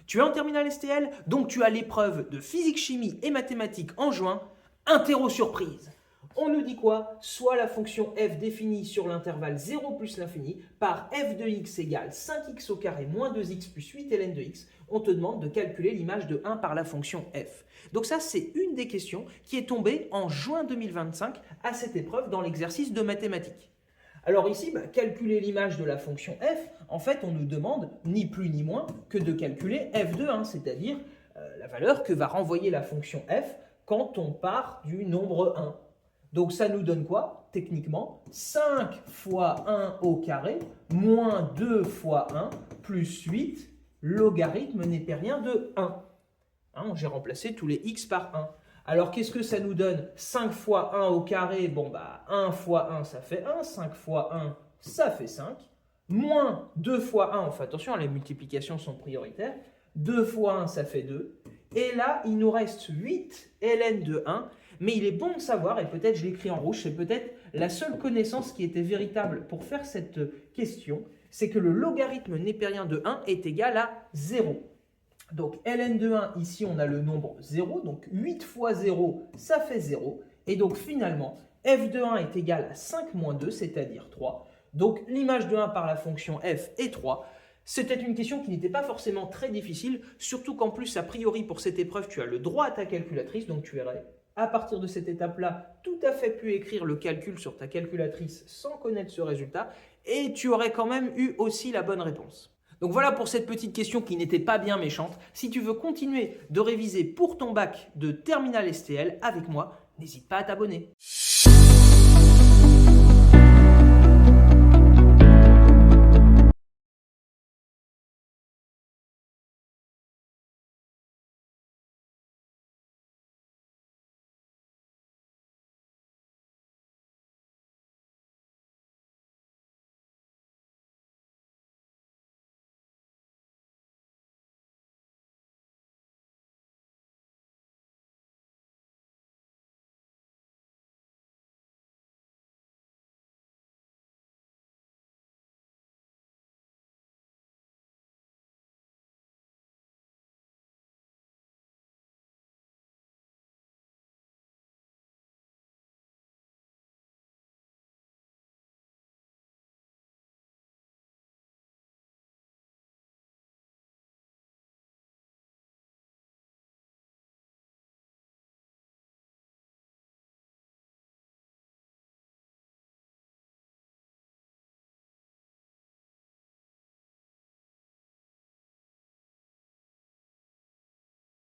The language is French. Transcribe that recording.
Tu es en terminale STL, donc tu as l'épreuve de physique, chimie et mathématiques en juin. Interro surprise. On nous dit quoi? Soit la fonction f définie sur l'intervalle 0 plus l'infini par f de x égale 5x au carré moins 2x plus 8 ln de x. On te demande de calculer l'image de 1 par la fonction f. Donc ça, c'est une des questions qui est tombée en juin 2025 à cette épreuve dans l'exercice de mathématiques. Alors ici, calculer l'image de la fonction f, en fait, on nous demande ni plus ni moins que de calculer f de 1, c'est-à-dire la valeur que va renvoyer la fonction f quand on part du nombre 1. Donc ça nous donne quoi? Techniquement, 5 fois 1 au carré moins 2 fois 1 plus 8 logarithme népérien de 1. J'ai remplacé tous les x par 1. Alors qu'est-ce que ça nous donne? 5 fois 1 au carré, 1 fois 1 ça fait 1, 5 fois 1 ça fait 5, moins 2 fois 1, enfin attention, les multiplications sont prioritaires, 2 fois 1 ça fait 2, et là il nous reste 8 ln de 1, mais il est bon de savoir, et peut-être je l'écris en rouge, c'est peut-être la seule connaissance qui était véritable pour faire cette question, c'est que le logarithme népérien de 1 est égal à 0. Donc ln de 1, ici on a le nombre 0, donc 8 fois 0, ça fait 0. Et donc finalement, f de 1 est égal à 5 moins 2, c'est-à-dire 3. Donc l'image de 1 par la fonction f est 3. C'était une question qui n'était pas forcément très difficile, surtout qu'en plus, a priori, pour cette épreuve, tu as le droit à ta calculatrice, donc tu aurais, à partir de cette étape-là, tout à fait pu écrire le calcul sur ta calculatrice sans connaître ce résultat, et tu aurais quand même eu aussi la bonne réponse. Donc voilà pour cette petite question qui n'était pas bien méchante. Si tu veux continuer de réviser pour ton bac de terminale STL avec moi, n'hésite pas à t'abonner.